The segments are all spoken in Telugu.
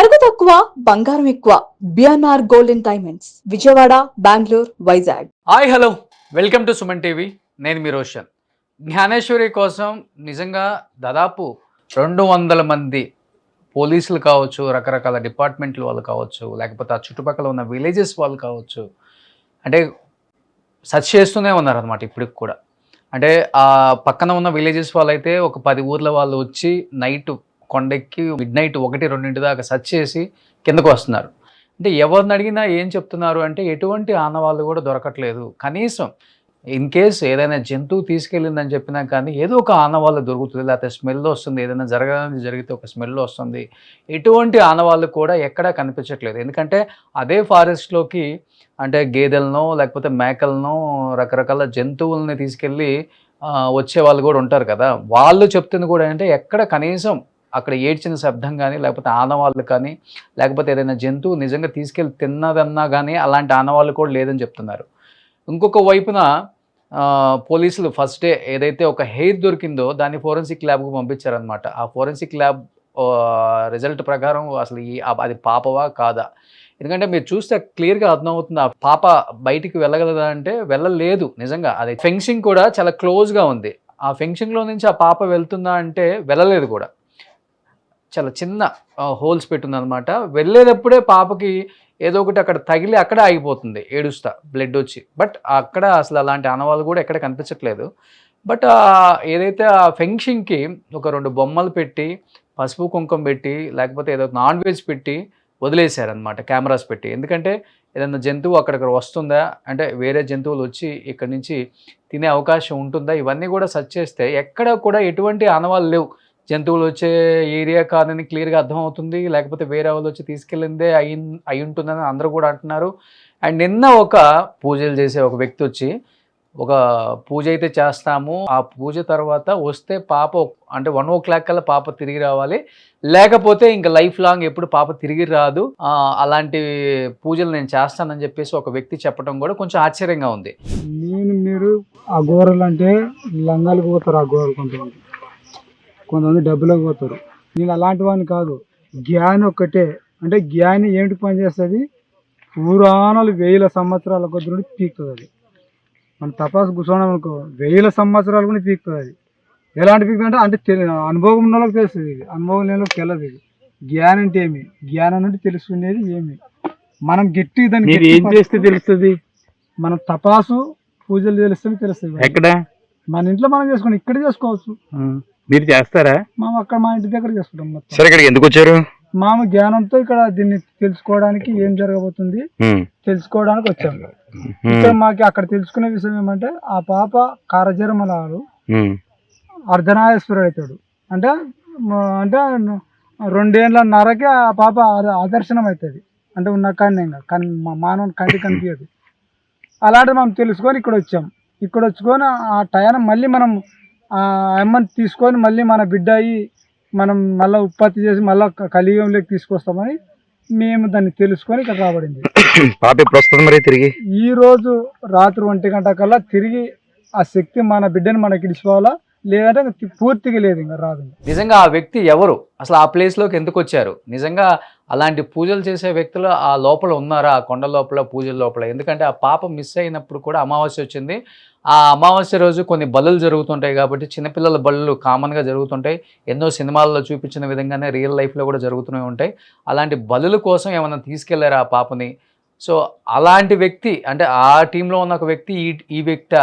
తరుగు తక్కువ బంగారం ఎక్కువ BNR gold and diamonds Vijayawada Bengaluru Vizag. Hi hello welcome to Suman TV. నేను మీ రోషన్. జ్ఞానేశ్వరి కోసం నిజంగా దాదాపు 200 మంది పోలీసులు కావచ్చు, రకరకాల డిపార్ట్మెంట్లు వాళ్ళు కావచ్చు, లేకపోతే ఆ చుట్టుపక్కల ఉన్న విలేజెస్ వాళ్ళు కావచ్చు, అంటే సెర్చ్ చేస్తూనే ఉన్నారనమాట ఇప్పటికి కూడా. అంటే ఆ పక్కన ఉన్న విలేజెస్ వాళ్ళైతే ఒక 10 ఊర్ల వాళ్ళు వచ్చి నైట్ కొండెక్కి మిడ్ నైట్ 1-2 దాకా సెర్చ్ చేసి కిందకు వస్తున్నారు. అంటే ఎవరిని అడిగినా ఏం చెప్తున్నారు అంటే ఎటువంటి ఆనవాళ్ళు కూడా దొరకట్లేదు. కనీసం ఇన్ కేస్ ఏదైనా జంతువు తీసుకెళ్ళిందని చెప్పినా కానీ ఏదో ఒక ఆనవాళ్ళు దొరుకుతుంది, లేకపోతే స్మెల్ వస్తుంది, ఏదైనా జరిగితే ఒక స్మెల్ వస్తుంది. ఎటువంటి ఆనవాళ్ళు కూడా ఎక్కడా కనిపించట్లేదు. ఎందుకంటే అదే ఫారెస్ట్లోకి అంటే గేదెలనో లేకపోతే మేకలనో రకరకాల జంతువుల్ని తీసుకెళ్ళి వచ్చే వాళ్ళు కూడా ఉంటారు కదా. వాళ్ళు చెప్తుంది కూడా అంటే ఎక్కడ కనీసం అక్కడ ఏడ్చిన శబ్దం కానీ, లేకపోతే ఆనవాళ్ళు కానీ, లేకపోతే ఏదైనా జంతువు నిజంగా తీసుకెళ్ళి తిన్నదన్నా కానీ అలాంటి ఆనవాళ్ళు కూడా లేదని చెప్తున్నారు. ఇంకొక వైపున పోలీసులు ఫస్ట్ డే ఏదైతే ఒక హెయిర్ దొరికిందో దాన్ని ఫోరెన్సిక్ ల్యాబ్కు పంపించారనమాట. ఆ ఫోరెన్సిక్ ల్యాబ్ రిజల్ట్ ప్రకారం అసలు అది పాపవా కాదా, ఎందుకంటే మీరు చూస్తే క్లియర్గా అర్థమవుతుంది. ఆ పాప బయటికి వెళ్ళగలదా అంటే వెళ్ళలేదు. నిజంగా అది ఫెన్సింగ్ కూడా చాలా క్లోజ్గా ఉంది. ఆ ఫెన్సింగ్లో నుంచి ఆ పాప వెళ్తుందా అంటే వెళ్ళలేదు కూడా. చాలా చిన్న హోల్స్ పెట్టుందనమాట. వెళ్ళేటప్పుడే పాపకి ఏదో ఒకటి అక్కడ తగిలి అక్కడే ఆగిపోతుంది ఏడుస్తా, బ్లడ్ వచ్చి. బట్ అక్కడ అసలు అలాంటి ఆనవాళ్ళు కూడా ఎక్కడ కనిపించట్లేదు. బట్ ఏదైతే ఆ ఫెన్సింగ్కి ఒక 2 బొమ్మలు పెట్టి, పసుపు కుంకుమ పెట్టి, లేకపోతే ఏదో నాన్ వెజ్ పెట్టి వదిలేశారనమాట, కెమెరాస్ పెట్టి. ఎందుకంటే ఏదైనా జంతువు అక్కడికి వస్తుందా, అంటే వేరే జంతువులు వచ్చి ఇక్కడి నుంచి తినే అవకాశం ఉంటుందా, ఇవన్నీ కూడా సెర్చ్ చేస్తే ఎక్కడ కూడా ఎటువంటి ఆనవాళ్ళు లేవు. జంతువులు వచ్చే ఏరియా కాదని క్లియర్గా అర్థమవుతుంది, లేకపోతే వేరే వాళ్ళు వచ్చి తీసుకెళ్ళిందే అయి ఉంటుందని అందరూ కూడా అంటున్నారు. అండ్ నిన్న ఒక పూజలు చేసే ఒక వ్యక్తి వచ్చి ఒక పూజ అయితే చేస్తాము, ఆ పూజ తర్వాత వస్తే పాప అంటే 1 o'clock కల్లా పాప తిరిగి రావాలి, లేకపోతే ఇంకా లైఫ్ లాంగ్ ఎప్పుడు పాప తిరిగి రాదు, అలాంటి పూజలు నేను చేస్తానని చెప్పేసి ఒక వ్యక్తి చెప్పడం కూడా కొంచెం ఆశ్చర్యంగా ఉంది. మీరు ఆ గోరలు అంటే లంగాలు పోతారు, ఆ గోరలు కొంతమంది డబ్బులకు పోతారు. నేను అలాంటి వాడిని కాదు. జ్ఞాని ఒక్కటే. అంటే జ్ఞాని ఏమిటి పని చేస్తుంది, పురాణాలు 1000 సంవత్సరాల కొద్ది నుండి పీకుతుంది. అది మన తపాసు కూర్చోవడం అనుకో 1000 సంవత్సరాలు కూడా పీకుతుంది. అది ఎలాంటి పీకుతుంది అంటే అనుభవం ఉన్న వాళ్ళకి తెలుస్తుంది, ఇది అనుభవం లేని వాళ్ళకి తెలియదు. ఇది జ్ఞానం అంటే ఏమి, జ్ఞానం అంటే తెలుసుకునేది ఏమి, మనం గట్టి దాన్ని ఏం చేస్తే తెలుస్తుంది. మనం తపాసు పూజలు తెలుస్తుంది. ఎక్కడ మన ఇంట్లో మనం చేసుకోండి, ఇక్కడ చేసుకోవచ్చు. మీరు చేస్తారా? మేము అక్కడ మా ఇంటి దగ్గర చేసుకుంటాం మొత్తం. సరే, ఇక్కడికి ఎందుకు వచ్చారు? మామ జ్ఞానంతో ఇక్కడ దీన్ని తెలుసుకోవడానికి ఏం జరగబోతుంది తెలుసుకోవడానికి వచ్చాము. ఇక్కడ మాకు అక్కడ తెలుసుకునే విషయం ఏమంటే ఆ పాప కారజరమలాలు అర్ధనాయేశ్వరుడు అవుతాడు. అంటే అంటే 2.5 ఆ పాప ఆదర్శనం అవుతుంది. అంటే ఉన్న కానీ మానవుని కంటి కనిపించదు. అలాంటి మనం తెలుసుకొని ఇక్కడ వచ్చాం. ఇక్కడ వచ్చుకొని ఆ టయాన్ని మళ్ళీ మనం ఆ అమ్మని తీసుకొని మళ్ళీ మన బిడ్డ అయ్యి మనం మళ్ళీ ఉత్పత్తి చేసి మళ్ళీ కలియుగంలోకి తీసుకొస్తామని మేము దాన్ని తెలుసుకొని ఇక్కడ రాబడింది. పాప ఎప్పుడు వస్తుంది మరి తిరిగి? ఈ రోజు రాత్రి 1 గంట కల్లా తిరిగి ఆ శక్తి మన బిడ్డని మనకి ఇడిచిపోవాలా, లేదంటే పూర్తిగా లేదు, ఇంకా రాదు. నిజంగా ఆ వ్యక్తి ఎవరు, అసలు ఆ ప్లేస్లోకి ఎందుకు వచ్చారు, నిజంగా అలాంటి పూజలు చేసే వ్యక్తులు ఆ లోపల ఉన్నారా, ఆ కొండ లోపల పూజల లోపల? ఎందుకంటే ఆ పాప మిస్ అయినప్పుడు కూడా అమావాస్య వచ్చింది. ఆ అమావాస్య రోజు కొన్ని బలులు జరుగుతుంటాయి కాబట్టి చిన్నపిల్లల బలులు కామన్గా జరుగుతుంటాయి. ఎన్నో సినిమాల్లో చూపించిన విధంగానే రియల్ లైఫ్లో కూడా జరుగుతూనే ఉంటాయి. అలాంటి బలుల కోసం ఏమైనా తీసుకెళ్లారా ఆ పాపని? సో అలాంటి వ్యక్తి అంటే ఆ టీంలో ఉన్న ఒక వ్యక్తి ఈ వ్యక్తి,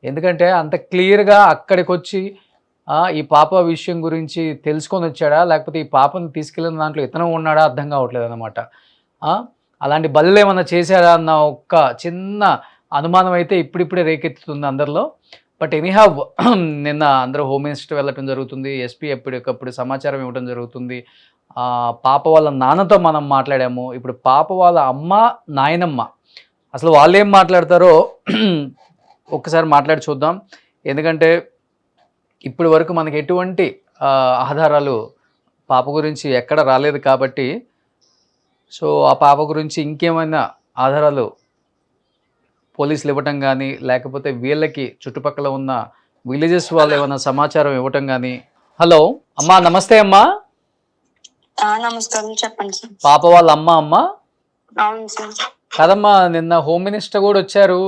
ఎందుకంటే అంత క్లియర్గా అక్కడికి వచ్చి ఈ పాప విషయం గురించి తెలుసుకొని వచ్చాడా, లేకపోతే ఈ పాపను తీసుకెళ్ళిన దాంట్లో ఇతను ఉన్నాడా అర్థం కావట్లేదు అనమాట. అలాంటి బలులు ఏమన్నా చేశారా అన్న ఒక్క చిన్న అనుమానం అయితే ఇప్పుడిప్పుడే రేకెత్తుతుంది అందరిలో. బట్ ఎనీహావ్ నిన్న అందరూ హోమ్ మినిస్టర్ వెళ్ళటం జరుగుతుంది, ఎస్పీ ఎప్పటికప్పుడు సమాచారం ఇవ్వడం జరుగుతుంది. పాప వాళ్ళ నాన్నతో మనం మాట్లాడాము. ఇప్పుడు పాప వాళ్ళ అమ్మ, నాయనమ్మ అసలు వాళ్ళు ఏం మాట్లాడతారో ఒక్కసారి మాట్లాడి చూద్దాం. ఎందుకంటే ఇప్పటి వరకు మనకి ఎటువంటి ఆధారాలు పాప గురించి ఎక్కడ రాలేదు కాబట్టి, సో ఆ పాప గురించి ఇంకేమైనా ఆధారాలు పోలీసులు ఇవ్వటం కానీ, లేకపోతే వీళ్ళకి చుట్టుపక్కల ఉన్న విలేజెస్ వాళ్ళు ఏమైనా సమాచారం ఇవ్వటం కానీ. హలో అమ్మా, నమస్తే అమ్మా. నమస్కారం, చెప్పండి సార్. పాప వాళ్ళ అమ్మ అవును సార్. కదమ్మా, నిన్న హోమ్ మినిస్టర్ కూడా వచ్చారు.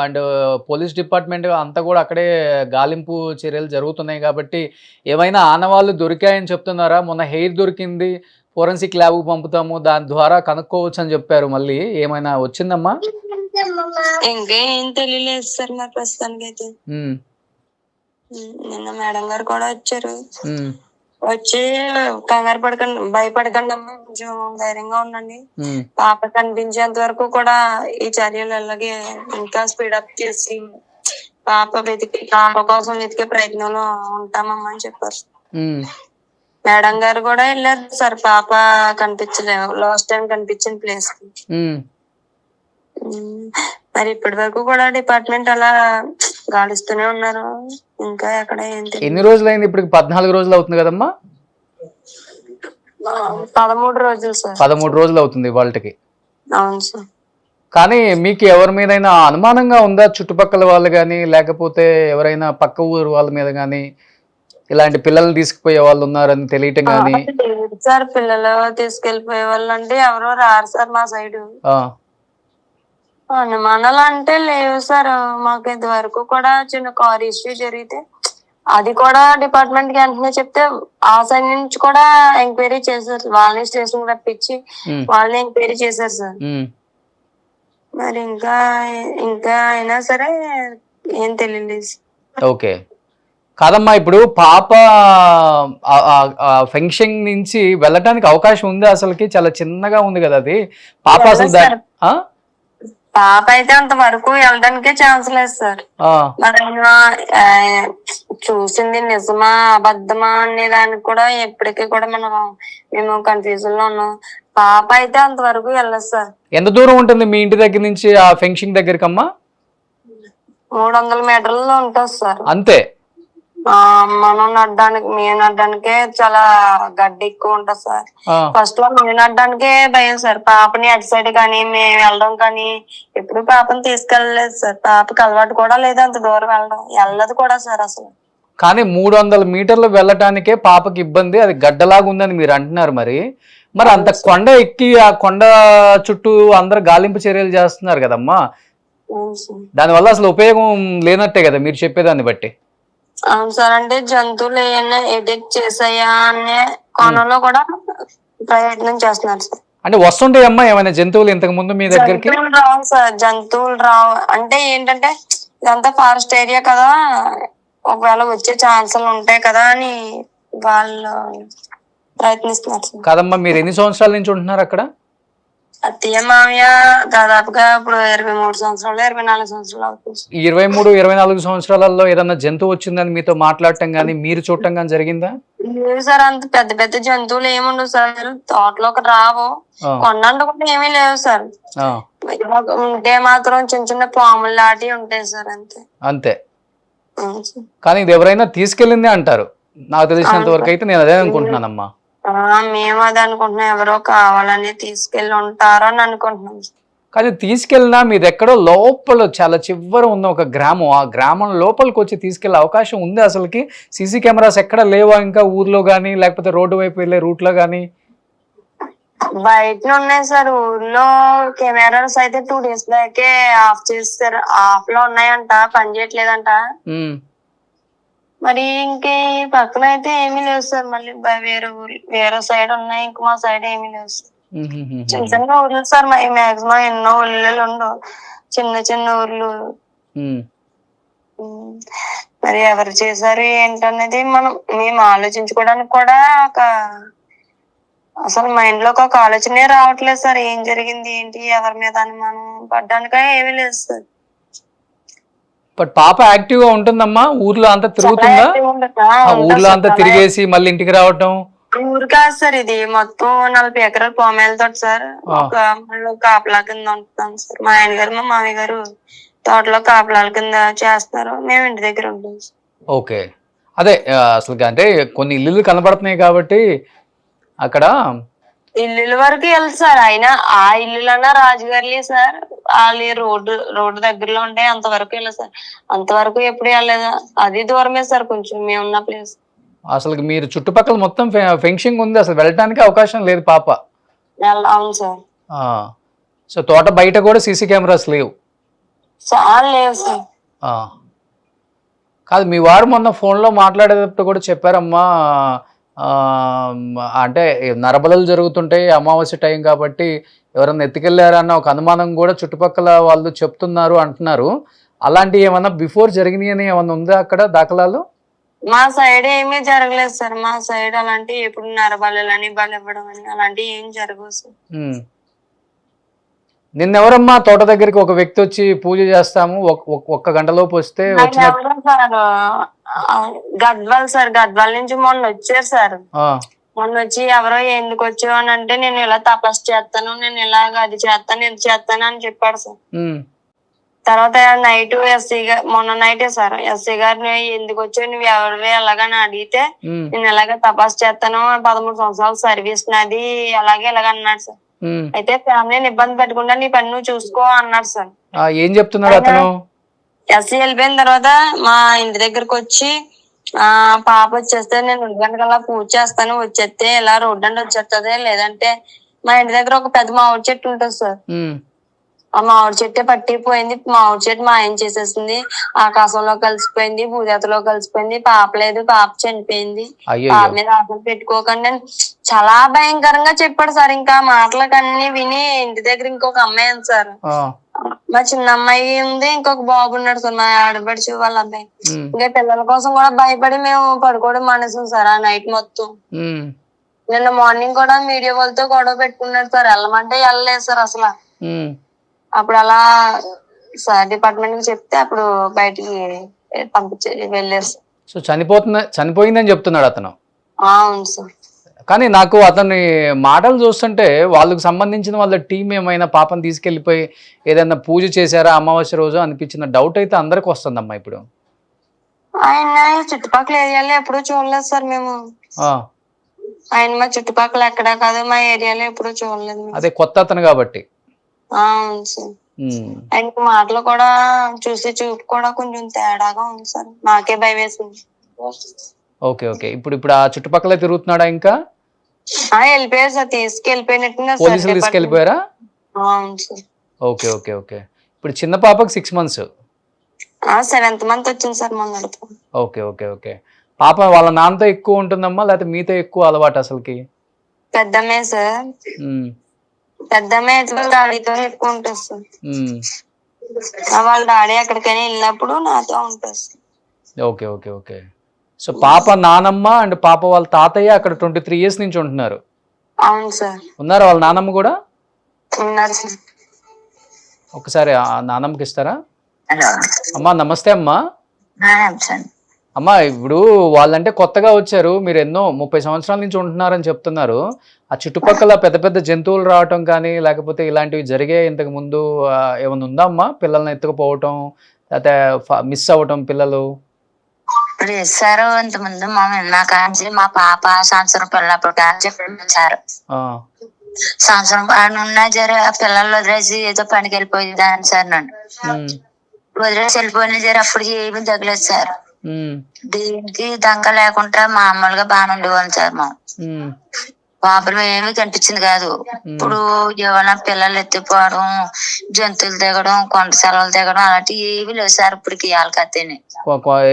అండ్ పోలీస్ డిపార్ట్మెంట్ అంతా కూడా అక్కడే గాలింపు చర్యలు జరుగుతున్నాయి కాబట్టి ఏమైనా ఆనవాళ్ళు దొరికాయని చెప్తున్నారా? మొన్న హెయిర్ దొరికింది, ఫోరెన్సిక్ ల్యాబ్కు పంపుతాము, దాని ద్వారా కనుక్కోవచ్చు అని చెప్పారు. మళ్ళీ ఏమైనా వచ్చిందమ్మా? ఇంకా ఏం తెలియలేదు సార్ మరి ప్రస్తుతానికి అయితే. నిన్న మేడం గారు కూడా వచ్చారు. వచ్చి కంగారు పడకండి, భయపడకండి అమ్మా, కొంచెం ధైర్యంగా ఉండండి. పాప కనిపించేంత వరకు కూడా ఈ చర్యలు అలాగే ఇంకా స్పీడప్ చేసి పాప కోసం వెతికే ప్రయత్నంలో ఉంటామమ్మా అని చెప్పారు. మేడం గారు కూడా వెళ్ళారు సార్. పాప కనిపించలేదు లాస్ట్ టైం కనిపించిన ప్లేస్ కి. మరి ఇప్పటి వరకు కూడా డిపార్ట్మెంట్ అలా గాలిస్తూనే ఉన్నారు. ఇంకా ఎక్కడ ఎన్ని రోజులు అయింది? ఇప్పుడు 14 రోజులు అవుతుంది కదమ్మా? 13 రోజులు సార్. 13 రోజులు అవుతుంది వాళ్ళకి. అవును సార్. కానీ మీకు ఎవరి మీదైనా అనుమానంగా ఉందా? చుట్టుపక్కల వాళ్ళు కానీ, లేకపోతే ఎవరైనా పక్క ఊరు వాళ్ళ మీద కానీ ఇలాంటి పిల్లల్ని తీసుకుపోయే వాళ్ళు ఉన్నారని తెలియటం కానీ? సార్, పిల్లలు తీసుకెళ్లిపోయే వాళ్ళు అంటే ఎవరో రారు సార్ మా సైడ్. అనుమానాలు అంటే లేవు సార్. మాకు ఇది వరకు కూడా చిన్న కార్ ఇష్యూ జరిగితే అది కూడా డిపార్ట్మెంట్ కి వెంటనే చెప్తే ఆ సైడ్ నుంచి కూడా ఎంక్వైరీ చేశారు. వాళ్ళని స్టేషన్ రప్పించి వాళ్ళని ఎంక్వైరీ చేశారు సార్. మరి ఇంకా అయినా సరే ఏం తెలియలేదు. ఓకే. కాదమ్మా, ఇప్పుడు పాప ఫంక్షన్ నుంచి వెళ్ళటానికి అవకాశం ఉంది అసలుకి? చాలా చిన్నగా ఉంది కదా అది పాప. అసలు పాప అయితే అంత వరకు వెళ్ళడానికే ఛాన్స్ లేదు సార్. మరి చూసింది నిజమా అబద్ధమా అనే దానికి కూడా ఎప్పటికీ కూడా మేము కన్ఫ్యూజన్ లో ఉన్నాం. పాప అయితే అంతవరకు వెళ్ళదు సార్. ఎంత దూరం ఉంటుంది మీ ఇంటి దగ్గర నుంచి ఆ ఫంక్షన్ దగ్గరకమ్మా? 300 మీటర్లలో ఉంటుంది సార్. అంతే? మేము నడ్డానికే చాలా గడ్డి ఎక్కువ ఉంటది సార్. ఫస్ట్ లో మేము నడ్డానికే భయం సార్. పాపని అటు సైడ్ కానీ మేము వెళ్ళడం కానీ ఎప్పుడు పాపని తీసుకెళ్ళలేదు సార్. పాపకి అలవాటు కూడా లేదు అంత దూరం వెళ్ళదు కూడా సార్ అసలు. కానీ 300 మీటర్లు వెళ్ళటానికే పాపకి ఇబ్బంది, అది గడ్డలాగా ఉందని మీరు అంటున్నారు. మరి అంత కొండ ఎక్కి ఆ కొండ చుట్టూ అందరు గాలింపు చర్యలు చేస్తున్నారు కదమ్మా, దానివల్ల అసలు ఉపయోగం లేనట్టే కదా మీరు చెప్పేదాన్ని బట్టి? అవును సార్. అంటే జంతువులు ఏమైనా ఎడిట్ చేసాయా అనే కోణంలో కూడా ప్రయత్నం చేస్తున్నారు సార్. అంటే వస్తుంటాయమ్మా ఏమైనా జంతువులు ఇంతకు ముందు మీ దగ్గరికి? రావు సార్, జంతువులు రావు. అంటే ఏంటంటే ఇదంతా ఫారెస్ట్ ఏరియా కదా, ఒకవేళ వచ్చే ఛాన్సులు ఉంటాయి కదా అని వాళ్ళు ప్రయత్నిస్తున్నారు సార్. కాదమ్మా, మీరు ఎన్ని సంవత్సరాల నుంచి ఉంటున్నారు అక్కడ? అత్తయ్య మామయ్య దాదాపుగా ఇప్పుడు 23 సంవత్సరాలు 24 సంవత్సరాలు అవుతుంది. 23-24 సంవత్సరాలలో ఏదన్నా జంతువు వచ్చిందని మీతో మాట్లాడటం గానీ మీరు చూడటం గానీ జరిగిందా? లేదు సార్. అంత పెద్ద పెద్ద జంతువులు ఏముండవు సార్. తోటలోకి రావు, కొండంట కూడా ఏమీ లేవు సార్. ఉంటే మాత్రం చిన్న చిన్న పాములు లాంటివి ఉంటాయి సార్, అంతే. అంతే. కానీ ఇది ఎవరైనా తీసుకెళ్ళిందే అంటారు. నాకు తెలిసినంత వరకు అయితే నేను అదే అనుకుంటున్నానమ్మా. మేము అది అనుకుంటున్నాం, ఎవరో కావాలని తీసుకెళ్ళి ఉంటారో అని అనుకుంటున్నాం. కానీ తీసుకెళ్ళినా మీది ఎక్కడో లోపల చాలా చివర ఉన్న ఒక గ్రామం, ఆ గ్రామం లోపలికి వచ్చి తీసుకెళ్లే అవకాశం ఉంది అసలుకి? సీసీ కెమెరాస్ ఎక్కడ లేవా ఇంకా ఊర్లో గానీ, లేకపోతే రోడ్డు వైపు వెళ్ళే రూట్ లో గానీ? బయట ఉన్నాయి సార్. ఊర్లో కెమెరాస్ అయితే 2 days బ్యాకే ఆఫ్ చేస్తారు. ఆఫ్ లో ఉన్నాయంట, పని చేయట్లేదంట. మరి ఇంకే పక్కన అయితే ఏమీ లేవు సార్. మళ్ళీ వేరే సైడ్ ఉన్నాయి, ఇంక మా సైడ్ ఏమీ లేవు సార్. చిన్న చిన్న ఊర్లు సార్. మాక్సిమం ఎన్నో ఊళ్ళో ఉండవు, చిన్న చిన్న ఊర్లు. మరి ఎవరు చేశారు ఏంటనేది మేము ఆలోచించుకోవడానికి కూడా అసలు మైండ్ లోకి ఒక ఆలోచనే రావట్లేదు సార్. ఏం జరిగింది ఏంటి, ఎవరి మీద అనుమానం పడ్డానికా ఏమీ లేదు సార్. బట్ పాప యాక్టివ్ గా ఉంటుందమ్మా? ఊర్లో అంతా తిరుగుతుందా? ఊర్లో అంతా తిరిగేసి మళ్ళీ ఇంటికి రావటం? ఊరు కాదు సార్, ఇది మొత్తం 40 ఎకరాల పామాయిల తోట సార్. ఒక కాపలా కింద ఉంటున్నాం సార్. మా ఆయన గారు మా మామయ్య గారు తోటలో కాపలాల కింద చేస్తారు, మేము ఇంటి దగ్గర ఉంటాం సార్. ఓకే. అదే అసలు అంటే కొన్ని ఇల్లులు కనబడుతున్నాయి కాబట్టి అక్కడ ఇల్లు వరకు వెళ్ళదు సార్. అయినా ఆ ఇల్లులన్నా రాజుగారులే సార్. వాళ్ళు రోడ్డు దగ్గరలో ఉంటాయి, అంతవరకు వెళ్ళదు సార్. అంతవరకు ఎప్పుడు వెళ్ళలేదు. అది దూరమే సార్ కొంచెం మేమున్న ప్లేస్. అసలు మీరు చుట్టుపక్కల మొత్తం ఫెన్సింగ్ ఉంది, అసలు వెళ్ళటానికి అవకాశం లేదు పాప. అవును సార్. ఆ, సో తోట బయట కూడా సీసీ కెమెరాస్ లేవు. చాలా లేవు సార్. ఆ, కాదు మీ వారు మొన్న ఫోన్లో మాట్లాడేటప్పుడు కూడా చెప్పారమ్మా, అంటే నరబలులు జరుగుతుంటాయి అమావాస్య టైం కాబట్టి ఎవరన్నా ఎత్తుకెళ్ళారన్న ఒక అనుమానం కూడా చుట్టుపక్కల వాళ్ళు చెప్తున్నారు అంటున్నారు. అలాంటివి ఏమన్నా బిఫోర్ జరిగినాయి అని ఏమన్నా ఉందా అక్కడ దాఖలాలు? మా సైడ్ ఏమీ జరగలేదు సార్. మా సైడ్ అలాంటి ఎప్పుడు నరబలులని బలి ఇవ్వడం అని అలాంటివి ఏం జరగవు సార్. నిన్నెవరమ్మా తోట దగ్గరికి ఒక వ్యక్తి వచ్చి పూజ చేస్తాము ఒక్క గంటలోపు వస్తే వచ్చిన సార్ గద్వాల్ సార్, గద్వాల్ నుంచి మొన్న వచ్చారు సార్. మొన్న వచ్చి ఎవరో ఎందుకు వచ్చావు అని అంటే నేను ఇలా తపస్సు చేస్తాను, నేను ఇలాగ అది చేస్తాను ఇది చేస్తాను అని చెప్పాడు సార్. తర్వాత నైట్ ఎస్సీ గారు, మొన్న నైటే సార్ ఎస్సీ గారిని ఎందుకు వచ్చావు నువ్వు ఎవరివే ఎలాగని అడిగితే నేను ఎలాగ తపస్సు చేస్తాను 13 సంవత్సరాలు సర్వీస్ నాది అలాగే ఇలాగ అన్నాడు సార్. అయితే ఫ్యామిలీని ఇబ్బంది పెట్టకుండా నీ పని నువ్వు చూసుకో అన్నాడు సార్. ఏం చెప్తున్నాడు అతను? ఎస్సీ వెళ్ళిపోయిన తర్వాత మా ఇంటి దగ్గరకు వచ్చి పాప వచ్చేస్తే నేను 1 గంటకల్లా పూజ చేస్తాను, వచ్చేస్తే ఇలా రోడ్డు అంటే వచ్చేస్తుంది, లేదంటే మా ఇంటి దగ్గర ఒక పెద్ద మామిడి చెట్టు ఉంటుంది సార్. ఆ మామిడి చెట్టే పట్టిపోయింది, మామిడి చెట్టు మాయం చేసేసింది, ఆకాశంలో కలిసిపోయింది, భూదేతలో కలిసిపోయింది, పాప లేదు, పాప చనిపోయింది, పాప మీద ఆశలు పెట్టుకోకండి అని చాలా భయంకరంగా చెప్పాడు సార్. ఇంకా మాటలకు అన్ని విని ఇంటి దగ్గర ఇంకొక అమ్మాయి ఉంది సార్, మా చిన్న అమ్మాయి ఉంది, ఇంకొక బాబు ఉన్నాడు సార్, మా ఆడపడిచి వాళ్ళ అబ్బాయి. ఇంకా పిల్లల కోసం కూడా భయపడి మేము పడుకోవడం మానేసాం సార్ ఆ నైట్ మొత్తం. నిన్న మార్నింగ్ కూడా మీడియా వాళ్ళతో గొడవ పెట్టుకున్నాడు సార్, వెళ్ళమంటే వెళ్ళలేదు సార్ అసలు. అప్పుడు అలా సార్ డిపార్ట్మెంట్ కి చెప్తే అప్పుడు బయటికి పంపించే వెళ్ళారు సార్. సో చనిపోయిందని చెప్తున్నాడు అతను. అవును సార్. కానీ నాకు అతని మాటలు చూస్తుంటే వాళ్ళకి సంబంధించిన వాళ్ళ టీం ఏమైనా పాపం తీసుకెళ్లిపోయి ఏదైనా పూజ చేశారా అమావాస్య రోజు అనిపించిన డౌట్ అయితే అందరికి వస్తుందమ్మా ఇప్పుడు. ఆయన చుట్టుపక్కల ఏరియాలో ఎప్పుడూ చూడలేదు సార్ మేము. ఆయన మా చుట్టుపక్కల ఎక్కడా కాదు, మా ఏరియాలో ఎప్పుడూ చూడలేదు. అదే కొత్త అతను కాబట్టి. అవును సార్. ఆయనకి మాటలు కూడా చూసి చూపు కూడా కొంచెం తేడాగా ఉంది సార్, నాకే భయం వేసింది. ఓకే ఓకే, ఇప్పుడు ఆ చుట్టుపక్కల తిరుగుతున్నాడా? ఇంకా వెళ్ళిపోయారు సార్, తీసుకెళ్ళిపోయినట్టుగా పోలీసులు తీసుకెళ్ళిపోయారా? అవును సార్. ఓకే ఓకే ఓకే, ఇప్పుడు చిన్న పాపకి 6 months, 7th month వచ్చింది సార్ మొన్న. ఓకే ఓకే ఓకే, పాప వాళ్ళ నాన్నతో ఎక్కువ ఉంటుందమ్మా లేకపోతే మీతో ఎక్కువ అలవాటు అసలుకి? పెద్దమ్మే సార్, పెద్దమ్మే డాడీతో ఎక్కువ ఉంటుంది సార్. వాళ్ళ డాడీ ఎక్కడికైనా వెళ్ళినప్పుడు నాతో ఉంటుంది sir. Okay okay okay, so పాప నానమ్మ అండ్ పాప వాళ్ళ తాతయ్య అక్కడ 23 years నుంచి ఉంటున్నారు. అవును సార్. ఉన్నారు వాళ్ళ నానమ్మ కూడా? ఉన్నారు సార్. ఒకసారి ఆ నానమ్మకి ఇస్తారా? అమ్మా నమస్తే అమ్మా. అమ్మా ఇప్పుడు వాళ్ళంటే కొత్తగా వచ్చారు, మీరు ఎన్నో 30 సంవత్సరాల నుంచి ఉంటున్నారని చెప్తున్నారు. ఆ చుట్టుపక్కల పెద్ద పెద్ద జంతువులు రావటం కానీ లేకపోతే ఇలాంటివి జరిగే ఇంతకు ముందు ఏమైనా ఉందా అమ్మా? పిల్లల్ని ఎత్తుకుపోవటం లేకపోతే మిస్ అవ్వటం పిల్లలు? ఇప్పుడు ఇస్తారు ఇంతకుముందు మా కాంచి మా పాప సంవత్సరం పిల్లప్పుడు కాంచి సార్ సంవత్సరం ఉన్నా జర పిల్లలు వదిలేసి ఏదో పనికి వెళ్ళిపోయింది అని సార్. నన్ను వదిలేసి వెళ్ళిపోయినా జర అప్పుడు ఏమి తగలేదు సార్. దీనికి దంక లేకుండా మామూలుగా బాగా ఉండేవాళ్ళం సార్. మా ప్రాబ్లం ఏమీ కనిపించింది కాదు. ఇప్పుడు ఏమైనా పిల్లలు ఎత్తిపోవడం, జంతువులు దిగడం, కొండ సెలవులు దిగడం అలాంటివి ఏమీ లేవు సార్ ఇప్పటికి. వాళ్ళకైతేనే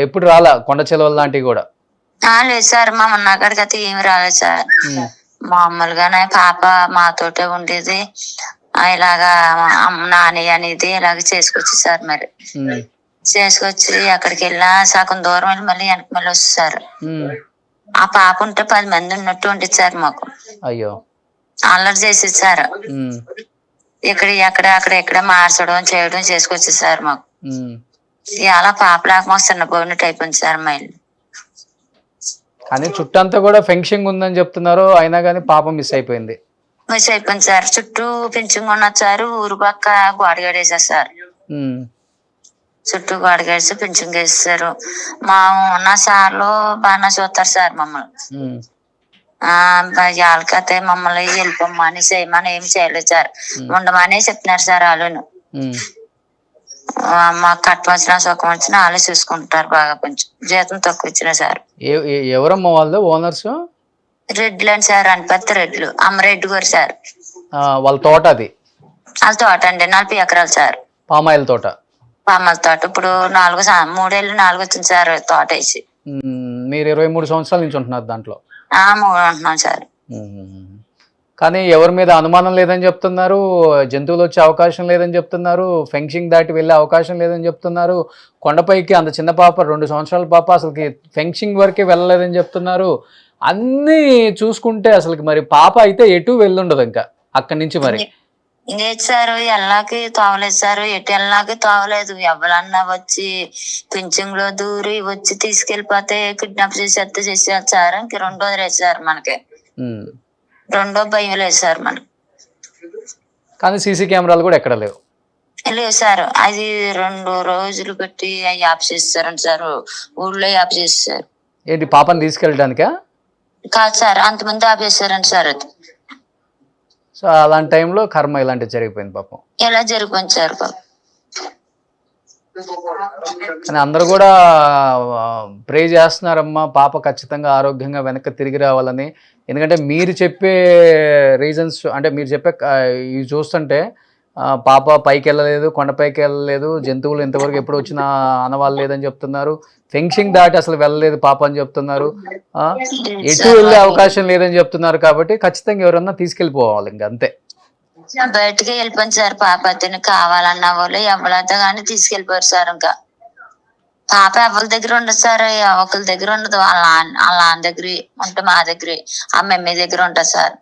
ఎప్పుడు రాలా కొండ సెలవులు లాంటివి కూడా? లేదు సార్, మా ఉన్నకాడికి అయితే ఏమి రాలేదు సార్. మామూలుగానే పాప మాతోటే ఉండేది, ఇలాగా నాని అనేది ఇలాగ చేసుకొచ్చి సార్. మరి చేసుకొచ్చి అక్కడికి వెళ్ళినా సగం దూరం వెళ్ళి మళ్ళీ వెనక్కి మళ్ళీ వస్తారు. ఆ పాప ఉంటే 10 మంది ఉన్నట్టు ఉండేది సార్ మాకు. అయ్యో, అల్లరి చేసేది సార్. అక్కడ మార్చడం చేయడం చేసుకొచ్చేది సార్ మాకు. అలా పాప లేక మాకు చిన్నపోయినట్టు అయిపోయింది సార్ మా ఇల్లు. కానీ చుట్టంతా కూడా ఫెన్సింగ్ ఉందని చెప్తున్నారు, అయినా కానీ పాప మిస్ అయిపోయింది. మిస్ అయిపోయింది సార్. చుట్టూ పెంచింగ్ ఉన్నది సార్, ఊరు పక్క గోడగడేసారు సార్. చుట్టూ గోడగేసి పెంచింగ్ వేస్తారు. మా ఉన్న సార్లు బాగా చూస్తారు సార్ మమ్మల్ని. వాళ్ళకైతే మమ్మల్ని వెళ్ళిపోమ్మని చేయమని ఏమి చేయలేదు సార్, ఉండమని చెప్తున్నారు సార్. వాళ్ళను మాకు కట్టం వచ్చినా సుఖం వచ్చినా వాళ్ళే చూసుకుంటారు బాగా, కొంచెం జీతం తక్కువ ఇచ్చినా సార్. ఎవరమ్మా వాళ్ళు ఓనర్స్? రెడ్లు అండి సార్, అనిపెత్త రెడ్లు, అమ్మరెడ్డి గారు సార్. వాళ్ళ తోట అది? వాళ్ళ తోట అండి 40 ఎకరాలు సార్. పామాయిల్ తోట? పామాయిల్ తోట ఇప్పుడు 3 ఏళ్ళు వచ్చింది సార్ తోట వేసి. మీరు 23 సంవత్సరాల నుంచి ఉంటున్నారు దాంట్లో? 3 ఉంటున్నాం సార్. కానీ ఎవరి మీద అనుమానం లేదని చెప్తున్నారు, జంతువులు వచ్చే అవకాశం లేదని చెప్తున్నారు, ఫెన్సింగ్ దాటి వెళ్ళే అవకాశం లేదని చెప్తున్నారు, కొండపైకి అంత చిన్న పాప 2 సంవత్సరాల పాప అసలుకి ఫెన్సింగ్ వరకే వెళ్ళలేదని చెప్తున్నారు. అన్నీ చూసుకుంటే అసలుకి మరి పాప అయితే ఎటు వెళ్ళుండదు ఇంకా అక్కడి నుంచి. మరి లేదు సార్, ఎల్లాకి తోవలేదు సార్, ఎటు ఎల్లాకి తోవలేదు. ఎవరన్నా వచ్చి పింఛంగ్ లో దూరి వచ్చి తీసుకెళ్లిపోతే కిడ్నాప్ చేసేస్తారు సార్. ఇంక 2 లేదు సార్ మనకి, 2 భయం లేదు సార్ మనకి. కానీ సీసీ కెమెరాలు కూడా ఎక్కడ లేవు? లేవు సార్. అది 2 రోజులు పెట్టి యాప్ చేస్తారంట సార్, ఊళ్ళో యాప్ చేస్తారు. ఏంటి పాపని తీసుకెళ్ళడానికా? కాదు సార్, అంతమంది ఆపేశారంట సార్. అది సో అలాంటి టైంలో కర్మ ఇలాంటివి జరిగిపోయింది పాపం. ఎలా జరిగిపోయింది సార్ పాపం. కానీ అందరూ కూడా ప్రే చేస్తున్నారమ్మా పాప ఖచ్చితంగా ఆరోగ్యంగా వెనక్కి తిరిగి రావాలని. ఎందుకంటే మీరు చెప్పే రీజన్స్, అంటే మీరు చెప్పే ఇవి చూస్తుంటే పాప పైకి వెళ్ళలేదు, కొండపైకి వెళ్ళలేదు, జంతువులు ఇంతవరకు ఎప్పుడు వచ్చినా అనవాళ్ళు లేదని చెప్తున్నారు, ఫెన్సింగ్ దాటి అసలు వెళ్ళలేదు పాప అని చెప్తున్నారు, ఎటు వెళ్ళే అవకాశం లేదని చెప్తున్నారు. కాబట్టి ఖచ్చితంగా ఎవరన్నా తీసుకెళ్ళిపోవాలి ఇంకా, అంతే. బయటకి వెళ్ళిపోయింది సార్ పాప. అతను కావాలన్న వాళ్ళు ఎవరితో కానీ తీసుకెళ్ళిపోయారు సార్. ఇంకా పాప ఎవరి దగ్గర ఉండదు సార్, ఒకరి దగ్గర ఉండదు. వాళ్ళ నాన్న దగ్గర ఉంటే, మా దగ్గర ఆ మమ్మీ దగ్గర ఉంటుంది సార్.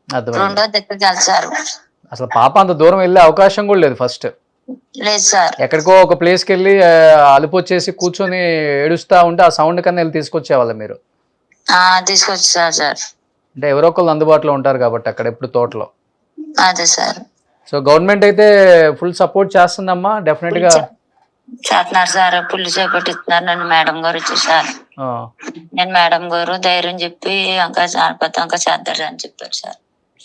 2వ దగ్గరికి వెళ్తారు. అసలు పాప అంత దూరం వెళ్ళే అవకాశం కూడా లేదు ఫస్ట్. లేదు సార్. ఎక్కడికో ఒక ప్లేస్కి వెళ్ళి అలుపు వచ్చేసి కూర్చొని ఏడుస్తా ఉంటే ఆ సౌండ్ కన్నా వెళ్ళి తీసుకొచ్చేవాళ్ళ మీరు? తీసుకొచ్చారు సార్. అంటే ఎవరో ఒకళ్ళు అందుబాటులో ఉంటారు కాబట్టి అక్కడ ఎప్పుడు తోటలో. అదే సార్. సో గవర్నమెంట్ అయితే ఫుల్ సపోర్ట్ చేస్తుందమ్మా, డెఫినెట్ గా చేస్తున్నారు సార్. పుల్లి చేపట్టిస్తున్నారు. నన్ను మేడం గారు వచ్చేసారు. నేను మేడం గారు ధైర్యం చెప్పి ఇంకా చేద్దారు అని చెప్పారు సార్.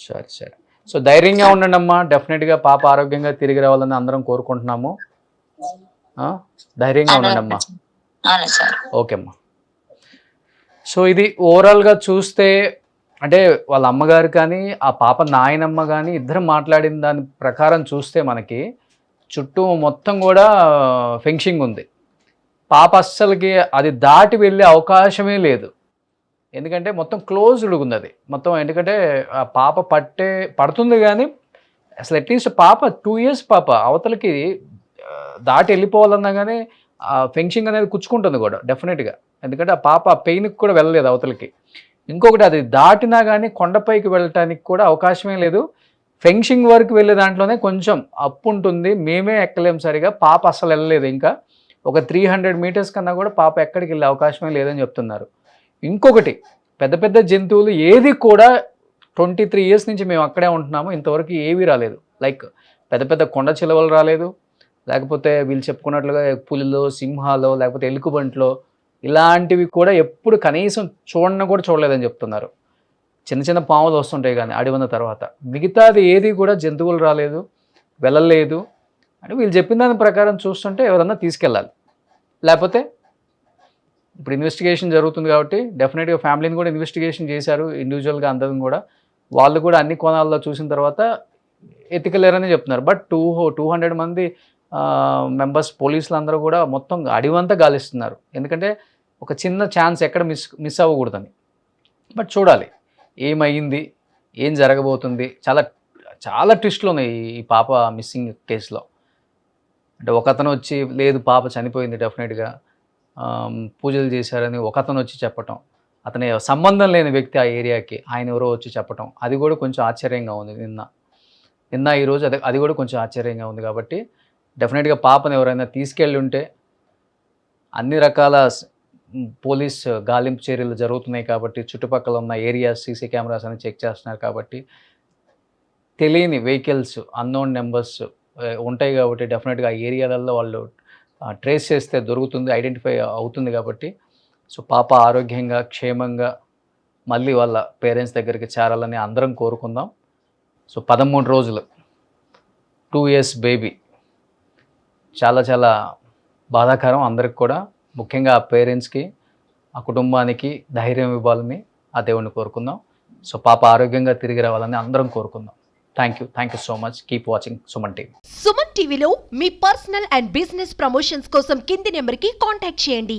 సరే సరే. సో ధైర్యంగా ఉండండి అమ్మా, డెఫినెట్ గా పాప ఆరోగ్యంగా తిరిగి రావాలని అందరం కోరుకుంటున్నాము. ధైర్యంగా ఉండండి అమ్మా. ఓకే అమ్మా. సో ఇది ఓవరాల్గా చూస్తే అంటే వాళ్ళ అమ్మగారు కానీ ఆ పాప నాయనమ్మ కానీ ఇద్దరు మాట్లాడిన దాని ప్రకారం చూస్తే మనకి చుట్టూ మొత్తం కూడా ఫెన్సింగ్ ఉంది. పాప అస్సలకి అది దాటి వెళ్ళే అవకాశమే లేదు. ఎందుకంటే మొత్తం క్లోజ్డ్ ఉంది అది మొత్తం. ఎందుకంటే ఆ పాప పడుతుంది కానీ అసలు అట్లీస్ట్ పాప 2 years పాప అవతలకి దాటి వెళ్ళిపోవాలన్నా కానీ ఆ ఫెన్సింగ్ అనేది కుచ్చుకుంటుంది కూడా డెఫినెట్గా. ఎందుకంటే ఆ పాప పెయిన్కి కూడా వెళ్ళలేదు అవతలకి. ఇంకొకటి అది దాటినా కానీ కొండపైకి వెళ్ళటానికి కూడా అవకాశమే లేదు. ఫెన్సింగ్ వరకు వెళ్ళే దాంట్లోనే కొంచెం అప్పు ఉంటుంది, మేమే ఎక్కలేం సరిగా. పాప అసలు వెళ్ళలేదు. ఇంకా ఒక 300 meters కన్నా కూడా పాప ఎక్కడికి వెళ్ళే అవకాశమే లేదని చెప్తున్నారు. ఇంకొకటి పెద్ద పెద్ద జంతువులు ఏది కూడా 23 years నుంచి మేము అక్కడే ఉంటున్నాము, ఇంతవరకు ఏవీ రాలేదు. లైక్ పెద్ద పెద్ద కొండ చిలువలు రాలేదు, లేకపోతే వీళ్ళు చెప్పుకున్నట్లుగా పులిలో, సింహాలో, లేకపోతే ఎలుగుబంట్లో ఇలాంటివి కూడా ఎప్పుడు కనీసం చూడలేదని చెప్తున్నారు. చిన్న చిన్న పాములు వస్తుంటాయి కానీ అడవిన తర్వాత, మిగతాది ఏది కూడా జంతువులు రాలేదు, వెళ్ళలేదు అని వీళ్ళు చెప్పిన దాని ప్రకారం చూస్తుంటే ఎవరన్నా తీసుకెళ్ళాలి. లేకపోతే ఇప్పుడు ఇన్వెస్టిగేషన్ జరుగుతుంది కాబట్టి డెఫినెట్గా ఫ్యామిలీని కూడా ఇన్వెస్టిగేషన్ చేశారు ఇండివిజువల్గా అందరం కూడా. వాళ్ళు కూడా అన్ని కోణాల్లో చూసిన తర్వాత ఎత్తికెళ్ళారని చెప్తున్నారు. బట్ 200 మంది మెంబర్స్ పోలీసులు అందరూ కూడా మొత్తం అడివంతా గాలిస్తున్నారు. ఎందుకంటే ఒక చిన్న ఛాన్స్ ఎక్కడ మిస్ అవ్వకూడదని. బట్ చూడాలి ఏమైంది, ఏం జరగబోతుంది. చాలా చాలా ట్విస్ట్లు ఉన్నాయి ఈ పాప మిస్సింగ్ కేసులో. అంటే ఒకతను వచ్చి లేదు పాప చనిపోయింది డెఫినెట్గా, పూజలు చేశారని ఒకతను వచ్చి చెప్పటం, అతని సంబంధం లేని వ్యక్తి ఆ ఏరియాకి ఆయన ఎవరో వచ్చి చెప్పటం, అది కూడా కొంచెం ఆశ్చర్యంగా ఉంది. నిన్న ఈరోజు అది కూడా కొంచెం ఆశ్చర్యంగా ఉంది. కాబట్టి డెఫినెట్గా పాపను ఎవరైనా తీసుకెళ్ళి ఉంటే అన్ని రకాల పోలీస్ గాలింపు చర్యలు జరుగుతున్నాయి కాబట్టి చుట్టుపక్కల ఉన్న ఏరియాస్ సీసీ కెమెరాస్ అని చెక్ చేస్తున్నారు. కాబట్టి తెలియని వెహికల్స్, అన్నోన్ నెంబర్స్ ఉంటాయి కాబట్టి డెఫినెట్గా ఆ ఏరియాలలో వాళ్ళు ట్రేస్ చేస్తే దొరుకుతుంది, ఐడెంటిఫై అవుతుంది. కాబట్టి సో పాప ఆరోగ్యంగా క్షేమంగా మళ్ళీ వాళ్ళ పేరెంట్స్ దగ్గరికి చేరాలని అందరం కోరుకుందాం. సో 13 రోజులు 2 years బేబీ చాలా చాలా బాధాకరం అందరికి కూడా, ముఖ్యంగా ఆ పేరెంట్స్కి, ఆ కుటుంబానికి ధైర్యం ఇవ్వాలని ఆ దేవుణ్ణి కోరుకుందాం. సో పాప ఆరోగ్యంగా తిరిగి రావాలని అందరం కోరుకుందాం. Thank you so much. Keep watching Suman TV. Suman టీవీలో మీ పర్సనల్ అండ్ బిజినెస్ ప్రమోషన్స్ కోసం కింది నెంబర్కి కాంటాక్ట్ చేయండి.